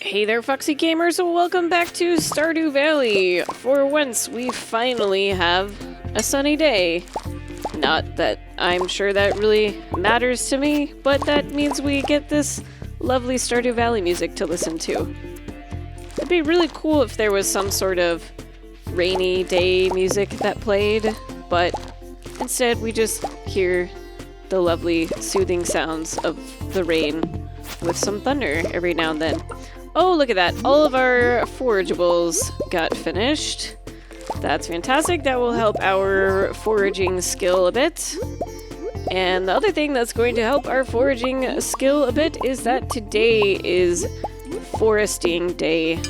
Hey there, Foxy gamers, and welcome back to Stardew Valley. For once, we finally have a sunny day. Not that I'm sure that really matters to me, but that means we get this lovely Stardew Valley music to listen to. It'd be really cool if there was some sort of rainy day music that played, but instead we just hear the lovely soothing sounds of the rain with some thunder every now and then. Oh, look at that. All of our forageables got finished. That's fantastic. That will help our foraging skill a bit. And the other thing that's going to help our foraging skill a bit is that today is foresting day.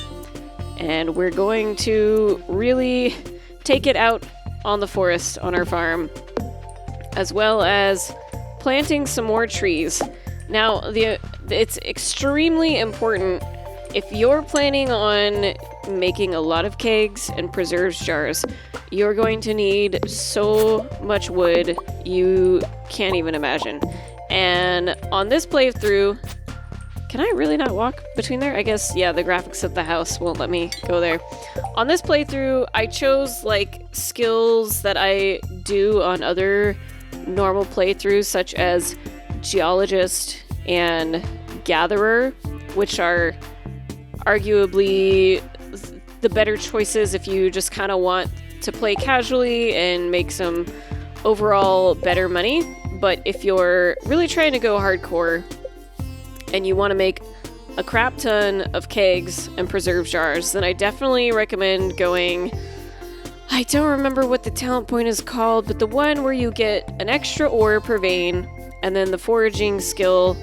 And we're going to really take it out on the forest on our farm, as well as planting some more trees. Now, it's extremely important if you're planning on making a lot of kegs and preserves jars. You're going to need so much wood you can't even imagine. And on this playthrough, can I really not walk between there? I guess, yeah, the graphics of the house won't let me go there. On this playthrough, I chose like skills that I do on other normal playthroughs, such as geologist and gatherer, which are arguably the better choices if you just kind of want to play casually and make some overall better money. But if you're really trying to go hardcore and you want to make a crap ton of kegs and preserve jars, then I definitely recommend going... I don't remember what the talent point is called, but the one where you get an extra ore per vein, and then the foraging skill,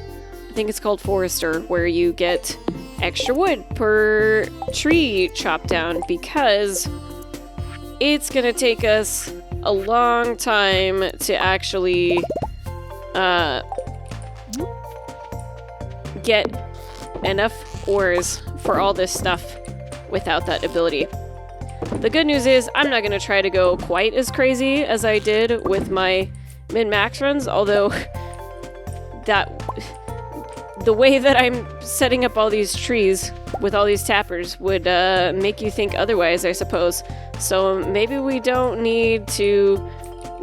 I think it's called Forester, where you get extra wood per tree chopped down, because it's gonna take us a long time to actually get enough ores for all this stuff without that ability. The good news is I'm not gonna try to go quite as crazy as I did with my min-max runs, although the way that I'm setting up all these trees with all these tappers would make you think otherwise, I suppose. So maybe we don't need to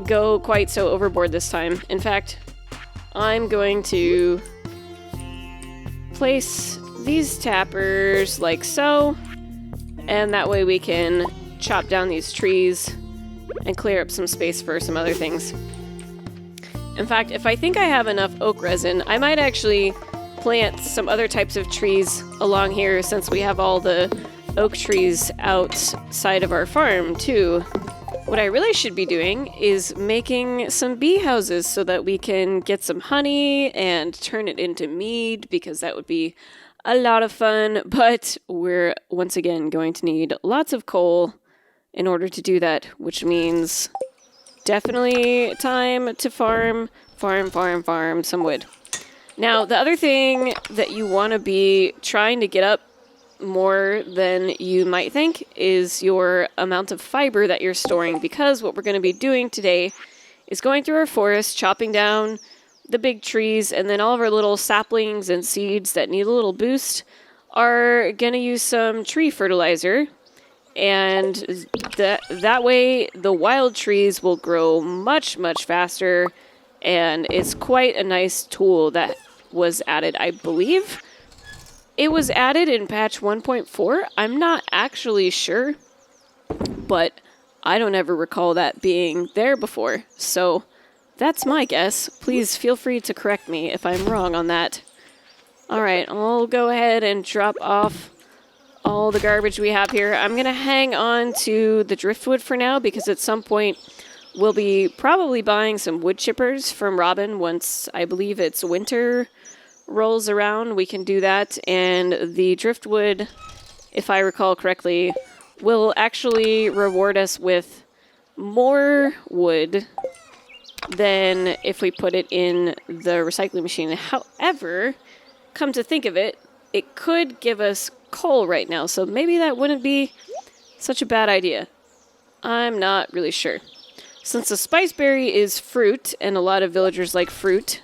go quite so overboard this time. In fact, I'm going to place these tappers like so, and that way we can chop down these trees and clear up some space for some other things. In fact, if I think I have enough oak resin, I might actually plant some other types of trees along here, since we have all the oak trees outside of our farm too. What I really should be doing is making some bee houses so that we can get some honey and turn it into mead, because that would be a lot of fun. But we're once again going to need lots of coal in order to do that, which means definitely time to farm some wood. Now, the other thing that you want to be trying to get up more than you might think is your amount of fiber that you're storing, because what we're going to be doing today is going through our forest, chopping down the big trees, and then all of our little saplings and seeds that need a little boost are going to use some tree fertilizer, and that way the wild trees will grow much, much faster, and it's quite a nice tool that was added. I believe it was added in patch 1.4. I'm not actually sure, but I don't ever recall that being there before. So that's my guess. Please feel free to correct me if I'm wrong on that. Alright, I'll go ahead and drop off all the garbage we have here. I'm going to hang on to the driftwood for now, because at some point we'll be probably buying some wood chippers from Robin once, I believe it's winter rolls around. We can do that, and the driftwood, if I recall correctly, will actually reward us with more wood than if we put it in the recycling machine. However, come to think of it, it could give us coal right now, so maybe that wouldn't be such a bad idea. I'm not really sure. Since the spiceberry is fruit, and a lot of villagers like fruit,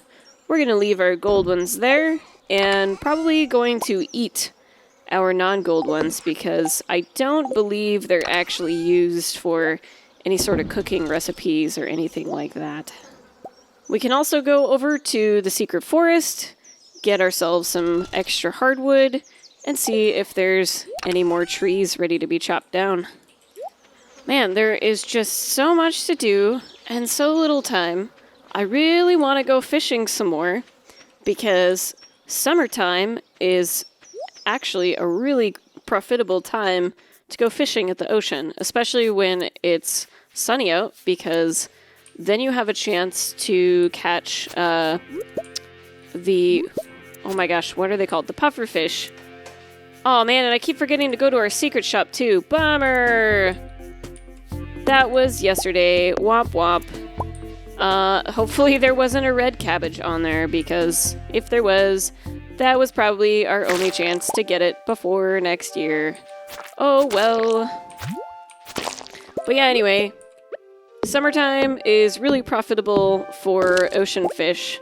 we're going to leave our gold ones there, and probably going to eat our non-gold ones because I don't believe they're actually used for any sort of cooking recipes or anything like that. We can also go over to the secret forest, get ourselves some extra hardwood, and see if there's any more trees ready to be chopped down. Man, there is just so much to do and so little time. I really want to go fishing some more because summertime is actually a really profitable time to go fishing at the ocean, especially when it's sunny out, because then you have a chance to catch oh my gosh, what are they called? The puffer fish. Oh man, and I keep forgetting to go to our secret shop too. Bummer! That was yesterday. Womp womp. Hopefully there wasn't a red cabbage on there, because if there was, that was probably our only chance to get it before next year. Oh well. But yeah, anyway, summertime is really profitable for ocean fish,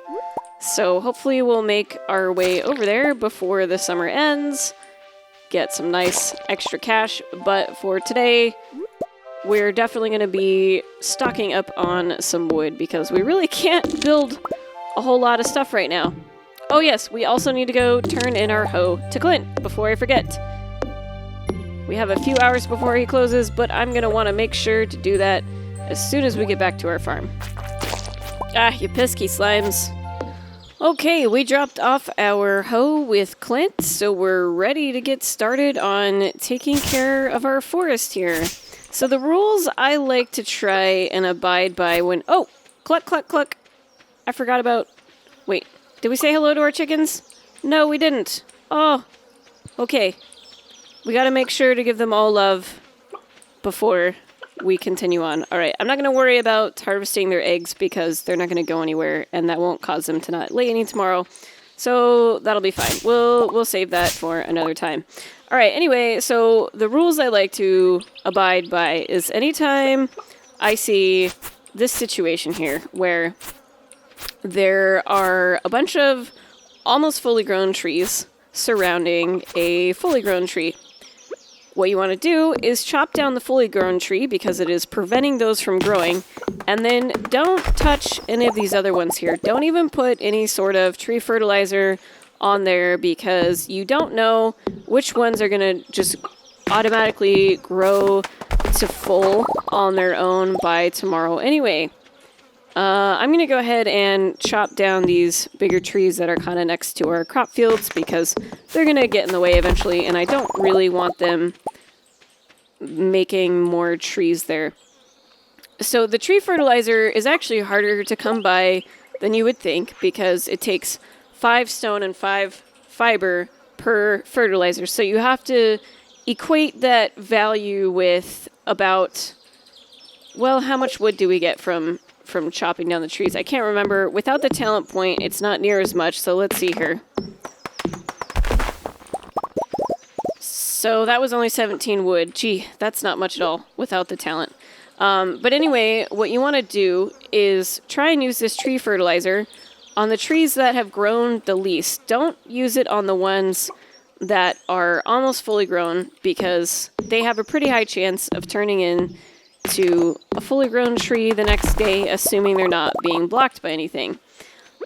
so hopefully we'll make our way over there before the summer ends, get some nice extra cash. But for today, we're definitely going to be stocking up on some wood because we really can't build a whole lot of stuff right now. Oh yes, we also need to go turn in our hoe to Clint before I forget. We have a few hours before he closes, but I'm going to want to make sure to do that as soon as we get back to our farm. Ah, you pesky slimes. Okay, we dropped off our hoe with Clint, so we're ready to get started on taking care of our forest here. So the rules I like to try and abide by when... Oh! Cluck, cluck, cluck! I forgot about... Wait, did we say hello to our chickens? No, we didn't. Oh, okay. We gotta make sure to give them all love before we continue on. Alright, I'm not gonna worry about harvesting their eggs because they're not gonna go anywhere, and that won't cause them to not lay any tomorrow. So that'll be fine. We'll save that for another time. Alright, anyway, so the rules I like to abide by is anytime I see this situation here where there are a bunch of almost fully grown trees surrounding a fully grown tree. What you want to do is chop down the fully grown tree because it is preventing those from growing, and then don't touch any of these other ones here. Don't even put any sort of tree fertilizer on there because you don't know which ones are going to just automatically grow to full on their own by tomorrow anyway. I'm going to go ahead and chop down these bigger trees that are kind of next to our crop fields because they're going to get in the way eventually, and I don't really want them making more trees there. So the tree fertilizer is actually harder to come by than you would think because it takes 5 stone and 5 fiber per fertilizer. So you have to equate that value with about, well, how much wood do we get from chopping down the trees? I can't remember. Without the talent point, it's not near as much, so let's see here. So that was only 17 wood. Gee, that's not much at all without the talent. But anyway, what you want to do is try and use this tree fertilizer on the trees that have grown the least. Don't use it on the ones that are almost fully grown because they have a pretty high chance of turning into a fully grown tree the next day, assuming they're not being blocked by anything.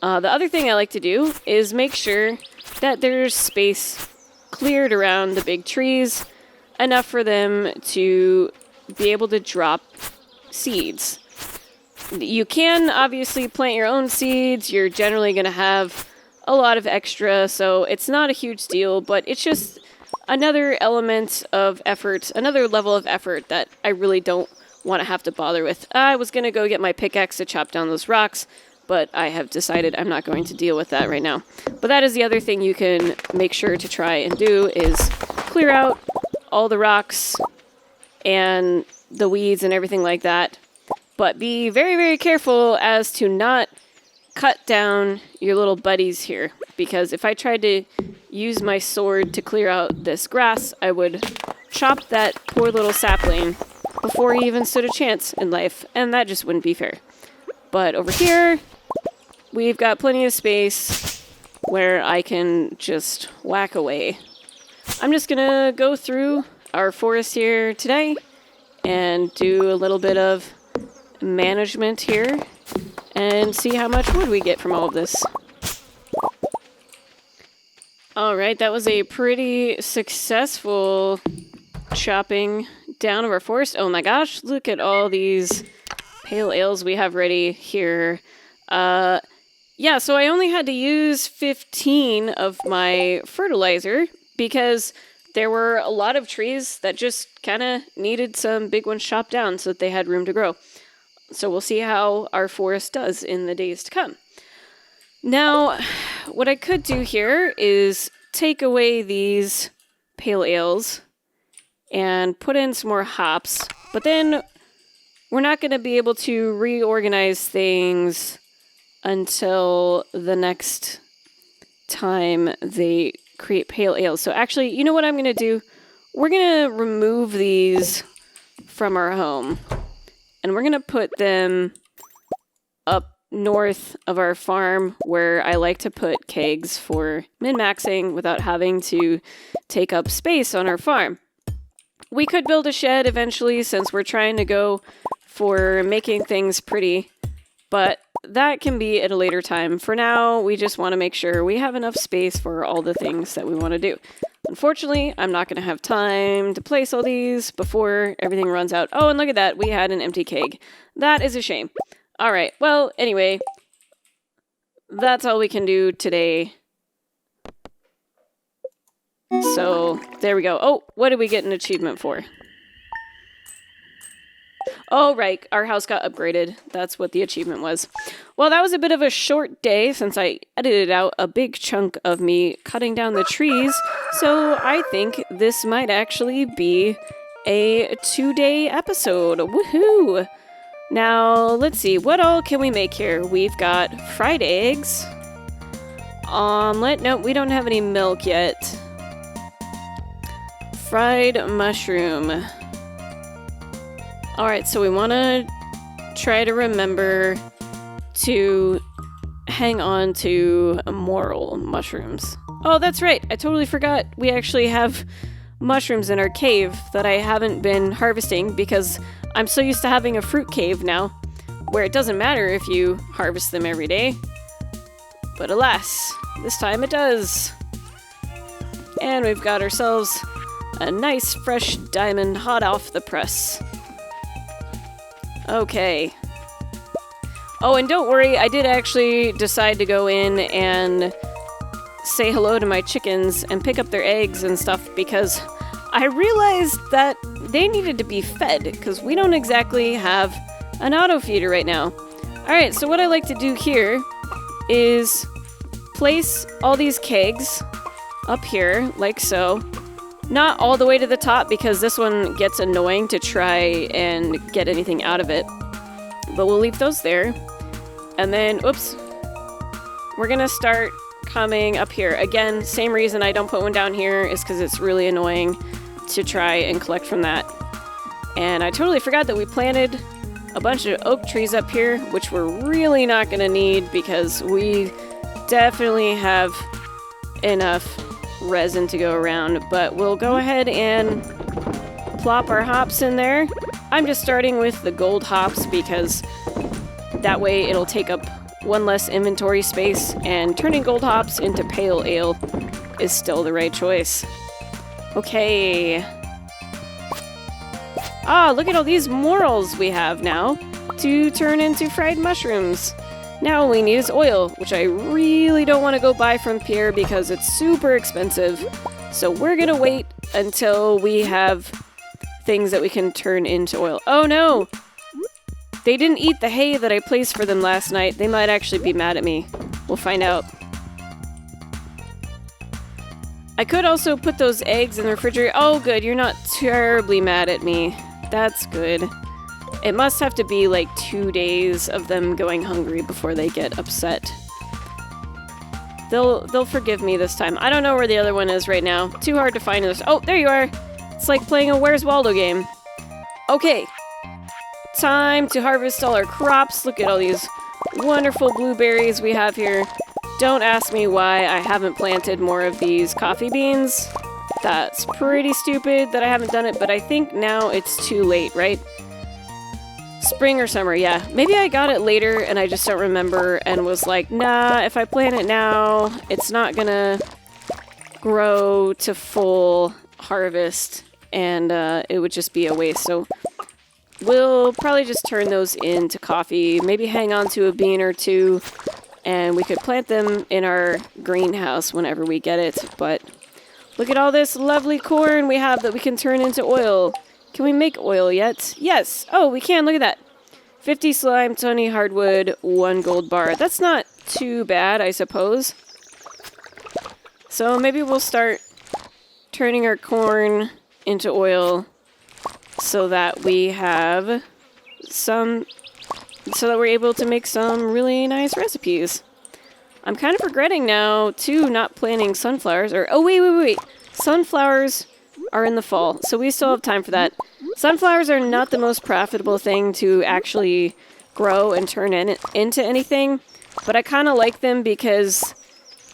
The other thing I like to do is make sure that there's space cleared around the big trees, enough for them to be able to drop seeds. You can obviously plant your own seeds. You're generally going to have a lot of extra, so it's not a huge deal, but it's just another element of effort, another level of effort that I really don't want to have to bother with. I was going to go get my pickaxe to chop down those rocks, but I have decided I'm not going to deal with that right now. But that is the other thing you can make sure to try and do is clear out all the rocks and the weeds and everything like that. But be very, very careful as to not cut down your little buddies here, because if I tried to use my sword to clear out this grass, I would chop that poor little sapling before he even stood a chance in life, and that just wouldn't be fair. But over here, we've got plenty of space where I can just whack away. I'm just gonna go through our forest here today and do a little bit of management here and see how much wood we get from all of this. Alright, that was a pretty successful chopping down of our forest. Oh my gosh, look at all these pale ales we have ready here. Yeah, so I only had to use 15 of my fertilizer because there were a lot of trees that just kind of needed some big ones chopped down so that they had room to grow. So we'll see how our forest does in the days to come. Now, what I could do here is take away these pale ales and put in some more hops, but then we're not going to be able to reorganize things until the next time they create pale ales. So actually, you know what I'm going to do? We're going to remove these from our home, and we're going to put them up north of our farm where I like to put kegs for min-maxing without having to take up space on our farm. We could build a shed eventually since we're trying to go for making things pretty, but that can be at a later time. For now, we just want to make sure we have enough space for all the things that we want to do. Unfortunately, I'm not going to have time to place all these before everything runs out. Oh, and look at that. We had an empty keg. That is a shame. All right. Well, anyway, that's all we can do today. So, there we go. Oh, what did we get an achievement for? Oh, right. Our house got upgraded. That's what the achievement was. Well, that was a bit of a short day since I edited out a big chunk of me cutting down the trees. So I think this might actually be a 2-day episode. Woohoo! Now, let's see. What all can we make here? We've got fried eggs. Omelet. Nope, we don't have any milk yet. Fried mushroom. Alright, so we want to try to remember to hang on to moral mushrooms. Oh, that's right. I totally forgot. We actually have mushrooms in our cave that I haven't been harvesting because I'm so used to having a fruit cave now, where it doesn't matter if you harvest them every day. But alas, this time it does. And we've got ourselves a nice fresh diamond hot off the press. Okay. Oh, and don't worry, I did actually decide to go in and say hello to my chickens and pick up their eggs and stuff because I realized that they needed to be fed because we don't exactly have an auto feeder right now. Alright, so what I like to do here is place all these kegs up here, like so. Not all the way to the top because this one gets annoying to try and get anything out of it. But we'll leave those there. And then, oops, we're gonna start coming up here. Again, same reason I don't put one down here is because it's really annoying to try and collect from that. And I totally forgot that we planted a bunch of oak trees up here, which we're really not gonna need because we definitely have enough resin to go around, but we'll go ahead and plop our hops in there. I'm just starting with the gold hops because that way it'll take up one less inventory space, and turning gold hops into pale ale is still the right choice. Okay. Ah, look at all these morels we have now to turn into fried mushrooms. Now all we need is oil, which I really don't want to go buy from Pierre because it's super expensive. So we're gonna wait until we have things that we can turn into oil. Oh no! They didn't eat the hay that I placed for them last night. They might actually be mad at me. We'll find out. I could also put those eggs in the refrigerator. Oh good, you're not terribly mad at me. That's good. It must have to be like 2 days of them going hungry before they get upset. They'll forgive me this time. I don't know where the other one is right now. Too hard to find this. Oh, there you are. It's like playing a Where's Waldo game. Okay. Time to harvest all our crops. Look at all these wonderful blueberries we have here. Don't ask me why I haven't planted more of these coffee beans. That's pretty stupid that I haven't done it, but I think now it's too late, right? Spring or summer, yeah. Maybe I got it later and I just don't remember and was like, nah, if I plant it now, it's not gonna grow to full harvest and it would just be a waste. So we'll probably just turn those into coffee, maybe hang on to a bean or two, and we could plant them in our greenhouse whenever we get it. But look at all this lovely corn we have that we can turn into oil. Can we make oil yet? Yes. Oh, we can. Look at that. 50 slime, 20 hardwood, 1 gold bar. That's not too bad, I suppose. So maybe we'll start turning our corn into oil so that we have some, so that we're able to make some really nice recipes. I'm kind of regretting now, too, not planting sunflowers. Or, oh, wait. Sunflowers are in the fall, so we still have time for that. Sunflowers are not the most profitable thing to actually grow and turn into anything, but I kind of like them because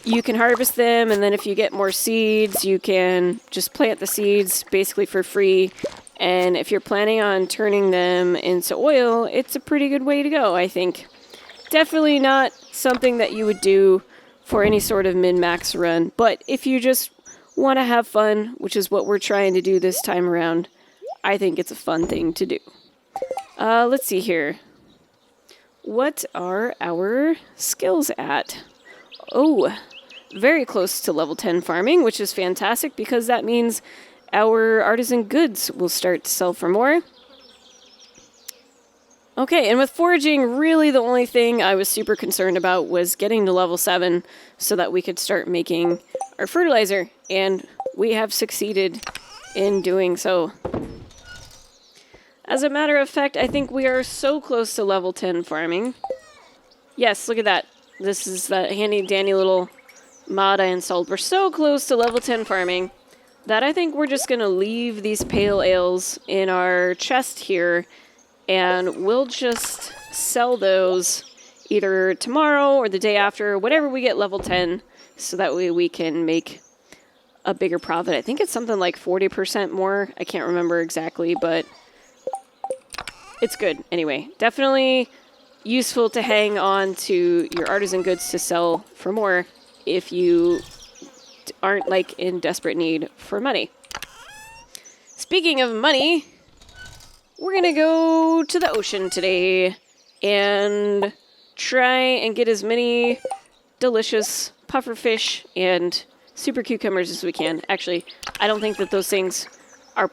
you can harvest them, and then if you get more seeds, you can just plant the seeds basically for free. And if you're planning on turning them into oil, it's a pretty good way to go, I think. Definitely not something that you would do for any sort of min-max run, but if you just want to have fun, which is what we're trying to do this time around, I think it's a fun thing to do. Let's see here. What are our skills at? Oh, very close to level 10 farming, which is fantastic because that means our artisan goods will start to sell for more. Okay, and with foraging, really the only thing I was super concerned about was getting to level 7 so that we could start making our fertilizer, and we have succeeded in doing so. As a matter of fact, I think we are so close to level 10 farming. Yes, look at that. This is that handy-dandy little mod I installed. We're so close to level 10 farming that I think we're just going to leave these pale ales in our chest here, and we'll just sell those either tomorrow or the day after, whenever we get level 10, so that way we can make a bigger profit. I think it's something like 40% more. I can't remember exactly, but it's good. Anyway, definitely useful to hang on to your artisan goods to sell for more if you aren't like in desperate need for money. Speaking of money, we're gonna go to the ocean today and try and get as many delicious pufferfish and super cucumbers as we can. Actually, I don't think that those things are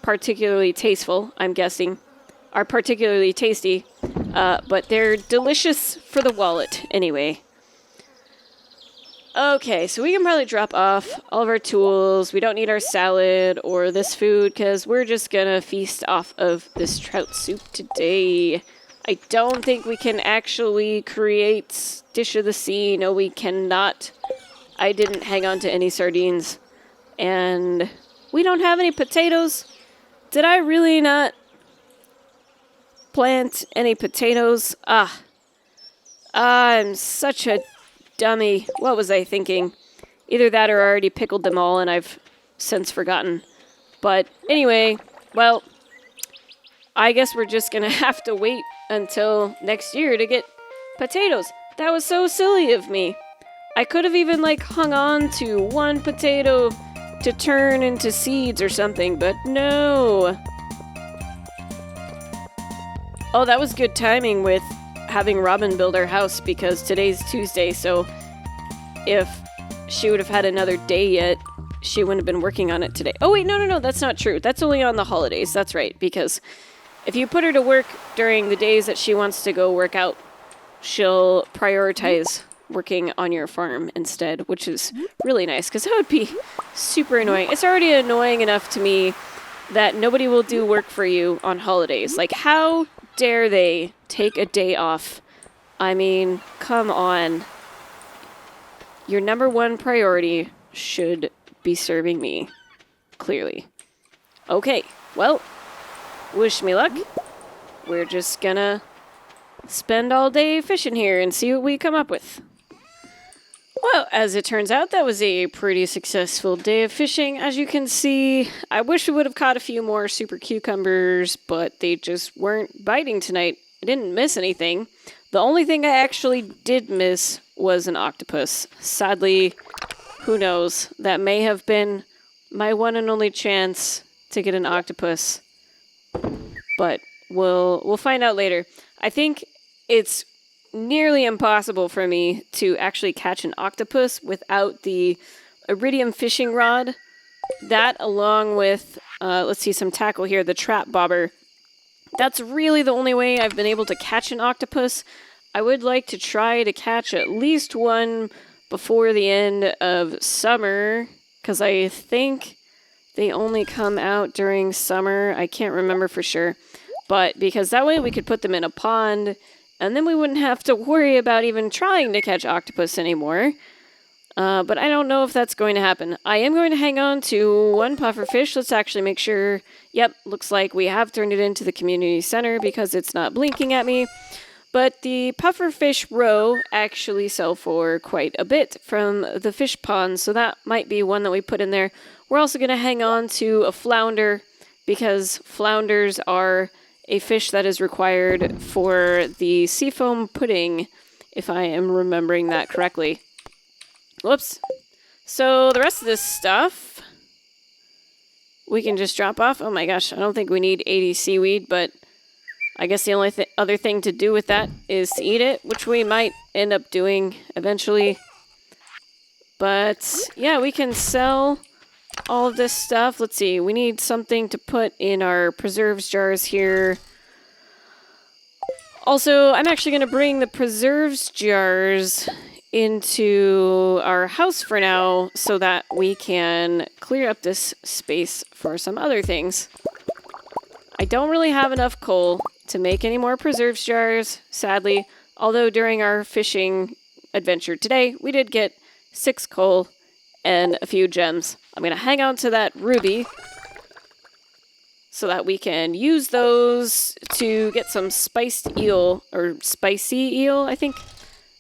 particularly tasteful, I'm guessing, are particularly tasty, but they're delicious for the wallet anyway. Okay, so we can probably drop off all of our tools. We don't need our salad or this food because we're just gonna feast off of this trout soup today. I don't think we can actually create dish of the sea. No, we cannot. I didn't hang on to any sardines. And we don't have any potatoes. Did I really not plant any potatoes? I'm such a dummy. What was I thinking? Either that or I already pickled them all and I've since forgotten. But anyway, well, I guess we're just gonna have to wait until next year to get potatoes. That was so silly of me. I could have even like hung on to one potato to turn into seeds or something, but no. Oh, that was good timing with having Robin build our house because today's Tuesday, so if she would have had another day yet, she wouldn't have been working on it today. Oh wait, no, that's not true. That's only on the holidays. That's right, because if you put her to work during the days that she wants to go work out, she'll prioritize working on your farm instead, which is really nice, because that would be super annoying. It's already annoying enough to me that nobody will do work for you on holidays. Like, how dare they take a day off? I mean, come on. Your number one priority should be serving me, clearly. Okay, well, wish me luck. We're just gonna spend all day fishing here and see what we come up with. Well, as it turns out, that was a pretty successful day of fishing. As you can see, I wish we would have caught a few more super cucumbers, but they just weren't biting tonight. I didn't miss anything. The only thing I actually did miss was an octopus. Sadly, who knows? That may have been my one and only chance to get an octopus. But we'll find out later. I think it's nearly impossible for me to actually catch an octopus without the iridium fishing rod. That, along with, let's see, some tackle here, the trap bobber. That's really the only way I've been able to catch an octopus. I would like to try to catch at least one before the end of summer, because I think they only come out during summer. I can't remember for sure. But because that way we could put them in a pond, and then we wouldn't have to worry about even trying to catch octopus anymore. But I don't know if that's going to happen. I am going to hang on to one pufferfish. Let's actually make sure. Yep, looks like we have turned it into the community center because it's not blinking at me. But the pufferfish roe actually sell for quite a bit from the fish pond, so that might be one that we put in there. We're also going to hang on to a flounder because flounders are a fish that is required for the seafoam pudding, if I am remembering that correctly. Whoops. So the rest of this stuff we can just drop off. Oh my gosh, I don't think we need 80 seaweed, but I guess the only other thing to do with that is to eat it, which we might end up doing eventually. But yeah, we can sell all of this stuff. Let's see, we need something to put in our preserves jars here. Also, I'm actually going to bring the preserves jars into our house for now so that we can clear up this space for some other things. I don't really have enough coal to make any more preserves jars, sadly, although during our fishing adventure today, we did get 6 coal and a few gems. I'm going to hang on to that ruby so that we can use those to get some spiced eel, or spicy eel, I think,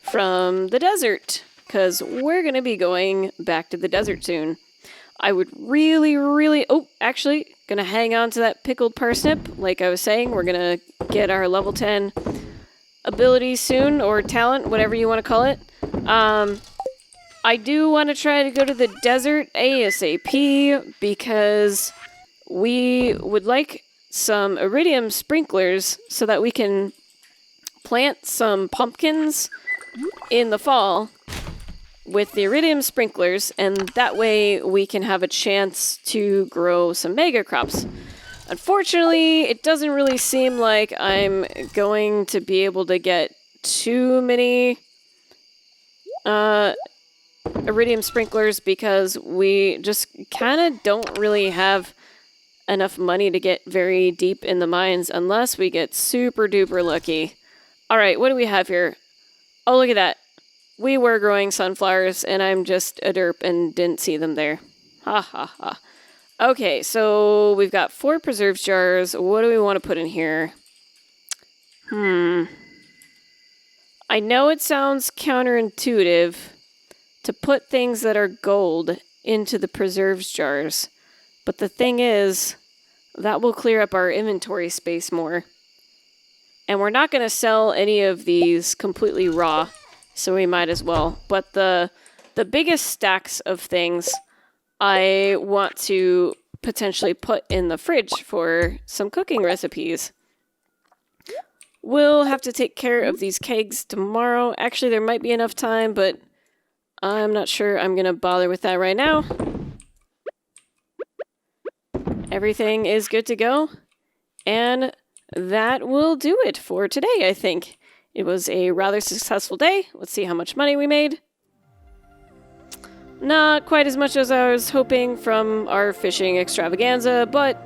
from the desert, because we're going to be going back to the desert soon. I would really, actually, going to hang on to that pickled parsnip. Like I was saying, we're going to get our level 10 ability soon, or talent, whatever you want to call it. I do want to try to go to the desert ASAP because we would like some iridium sprinklers so that we can plant some pumpkins in the fall with the iridium sprinklers, and that way we can have a chance to grow some mega crops. Unfortunately, it doesn't really seem like I'm going to be able to get too many iridium sprinklers because we just kind of don't really have enough money to get very deep in the mines unless we get super duper lucky. Alright, what do we have here? Oh, look at that. We were growing sunflowers, and I'm just a derp and didn't see them there. Ha ha ha. Okay, so we've got 4 preserves jars. What do we want to put in here? I know it sounds counterintuitive to put things that are gold into the preserves jars, but the thing is, that will clear up our inventory space more. And we're not going to sell any of these completely raw, so we might as well. But the biggest stacks of things I want to potentially put in the fridge for some cooking recipes. We'll have to take care of these kegs tomorrow. Actually, there might be enough time, but I'm not sure I'm going to bother with that right now. Everything is good to go. And that will do it for today, I think. It was a rather successful day. Let's see how much money we made. Not quite as much as I was hoping from our fishing extravaganza, but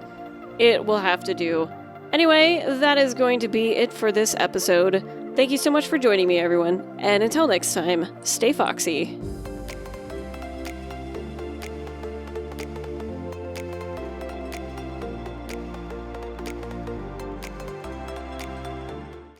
it will have to do. Anyway, that is going to be it for this episode. Thank you so much for joining me, everyone. And until next time, stay foxy.